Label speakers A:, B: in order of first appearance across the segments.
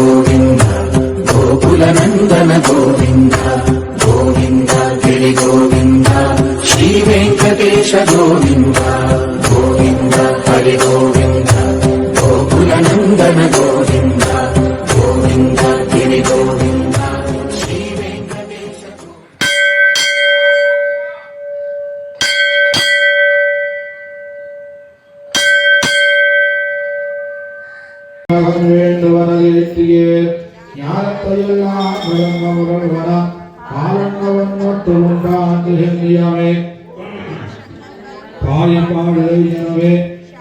A: గోవింద గోకుల నందన గోవింద గోవింద గిరి గోవింద శ్రీ వెంకటేశ గోవింద గోవింద హరి గోవింద గోకుల నందన గోవింద గోవింద గిరి గోవింద శ్రీ వెంకటేశ
B: வேண்டுவனகேட்டியே ஞானத்தையெல்லாம் விளங்கமுடல்வன ஆலங்கவன்னொட்டு உண்டாண்டு சென்னியமே பாடிப்பாடுதை எனவே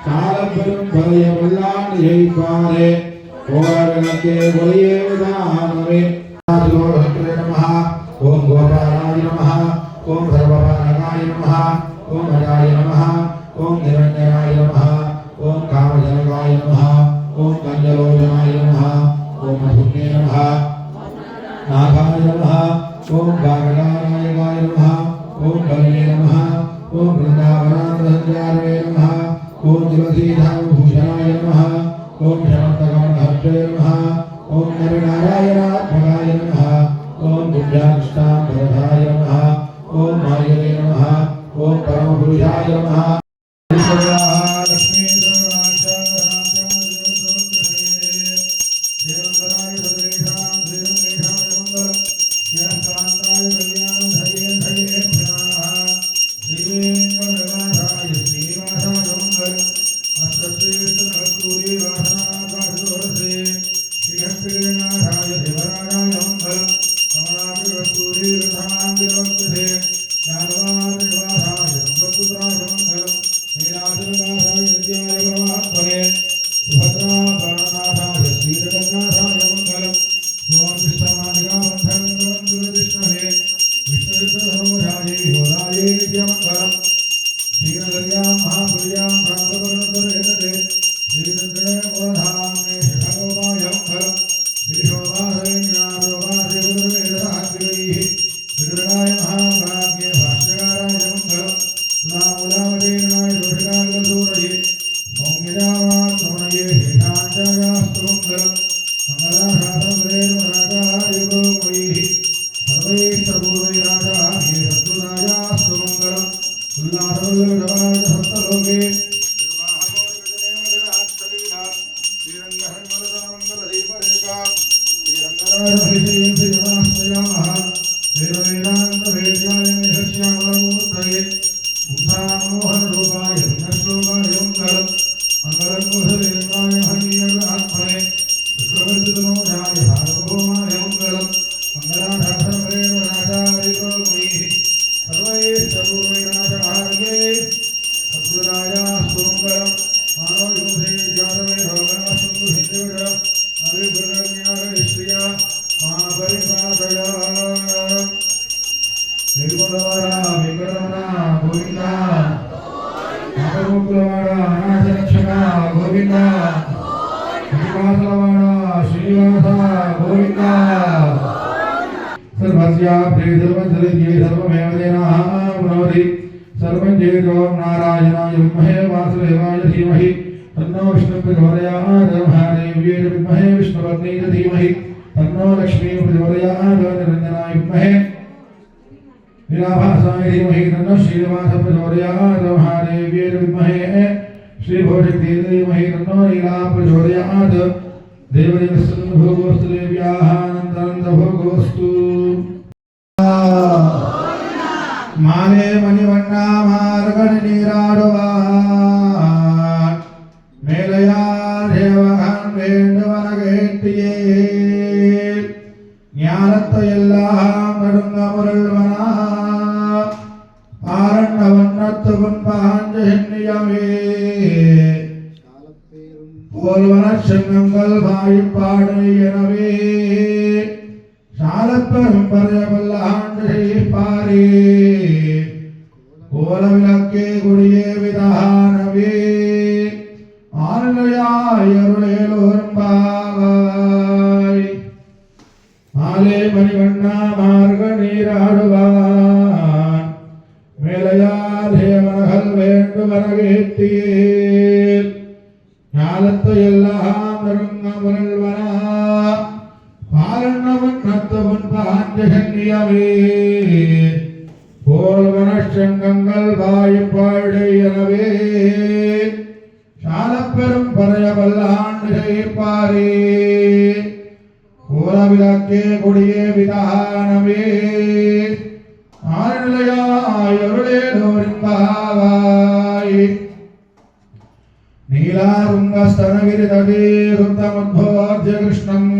B: சாலப்பெரும் பதையமெல்லாம் ஜெயிப்பாரே ஓரகணக்கே ஒளியே விதானமே நமः ஓம் கோபாலாய நமः ஓம் சர்வபாலகாய நமः ஓம் அஜாய நமः ஓம் நிரஞ்சனாய நமः ஓம் காமஜனகாய நமः ओम कंजलोचनाय नमः ओम अधुन्ये नमः नागाय नमः ओम गागनारायणाय नमः ओम बलये नमः ओम वृंदावनांतरंजारवे नमः ओम तुलसीधामभूषणाय नमः ओम शमन्तकमलहस्ते नमः ओम नरनारायणात्मकाय नमः ओम बुद्ध्याष्टांगरधाय नमः ओम मायवे नमः ओम परमपुरुषाय नमः नारायणाय विद्महे वासुदेवाय धीमहि तन्नो विष्णुः प्रचोदयात् महादेव्यै विद्महे विष्णुपत्न्यै धीमहि तन्नो लक्ष्मीः प्रचोदयात् निरञ्जनाय विद्महे नीलाभासाय धीमहि तन्नो श्रीनिवासः प्रचोदयात् महादेव्यै विद्महे श्रीभोजक्त्यै धीमहि तन्नो नीला प्रचोदयात् देवदेवस्य भोगोऽस्तु देव्याः अनन्तभोगोऽस्तु माले मणिवन्ना मार्गण नीराडुवान मेलया देवगन वेंडुवनगेट्टिये ज्ञानत्तयेल्लाम नडुंगमुरल्वना आरण्यवन्नत्तु पुन्पाञ्जहिन्नियमे पोल्वनशंगंगल भायिपाडयनवे शालप्परं पर्यवल्लाण्डे पारे ओलविलक्के गुडिये विधानवे आनलयायरुळेलोर्पावाय माले मणिवण्णा मार्ग नीराडुवान मेलया देवनगल वेंडुवनगेट्टिये ஞாலத்தையெல்லாம் நறுங்கமுரல்வனா இனியவே போல்வனச்சங்கங்கள் வாய்ப்பாடையனவே சாலப்பெரும் பறையவல்லாண்டு செய்ப்பாரே கோலவிளக்கே கொடியே விதானவே ஆழ்நிலையாயருளே நோரிம்பாவாய் நீலாருங்கஸ்தனகிரிதடே ருத்தமுத்போத்ய கிருஷ்ணம்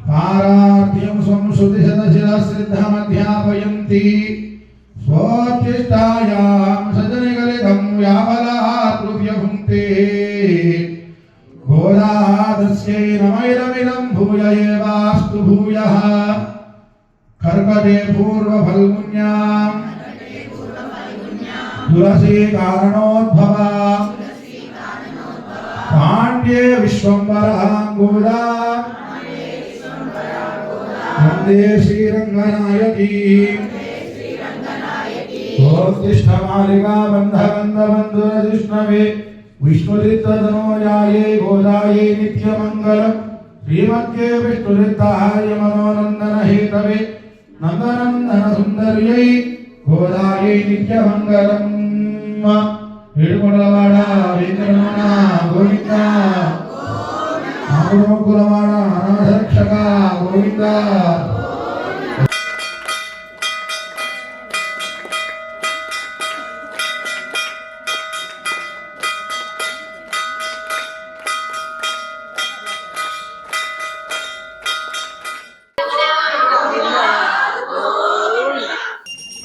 B: पारार्ध्यं स्वं श्रुतिशतशिरसिद्धमध्यापयन्ति स्वोच्चिष्टायां सजनिगलितं व्याबलाकृत्य भुङ्क्ते गोदादस्यै नमैरमिदं भूय एवास्तु भूयः कर्कटे पूर्वफल्गुन्यां तुलसी कारणोद्भवा पाण्ड्ये विश्वम्बराङ्गोदा वन्दे श्रीरङ्गनायकी गोत्तिष्ठमालिका बन्धबन्धबन्धुरजिष्णवे विष्णुतीर्थतनोजायै गोदायै नित्यमङ्गलम् श्रीमद्ये विष्णुतीर्थाय मनोनन्दनहेतवे नन्दनन्दनसुन्दर्यै गोदायै नित्यमङ्गलम् ఏడుకొండలవాడ వెంకటరమణ గోవింద ఆకులవాడ అనాథరక్షక గోవింద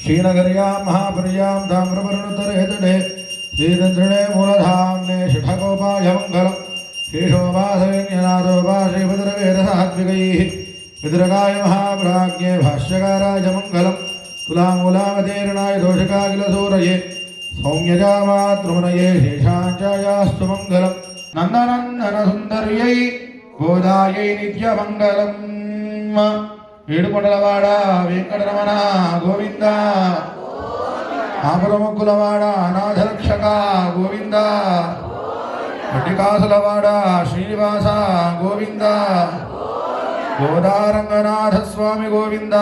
B: శ్రీనగర్యాं महापुर्यां ताम्रपर्णोत्तरहृदये श्रीदन्त्रिणे मूलधाम्ने षठकोपाय मङ्गलम् शेषोपासैन्यनाथोपा श्रीभद्रवेदसात्विकैः विद्रकाय महाप्राज्ञे भाष्यकाराय मङ्गलम् तुलामूलामतीर्णाय दोषकाखिलसूरये सौम्यजामातृमुनये शेषाञ्चायास्तु मङ्गलम् नन्दनन्दनसुन्दर्यै गोदायै नित्यमङ्गलम् ఏడుకొండలవాడ వెంకటరమణ గోవింద ఆపదముక్కులవాడ అనాథరక్షక గోవింద వడ్డికాసులవాడ శ్రీనివాస గోవింద గోదారంగనాథ స్వామి గోవింద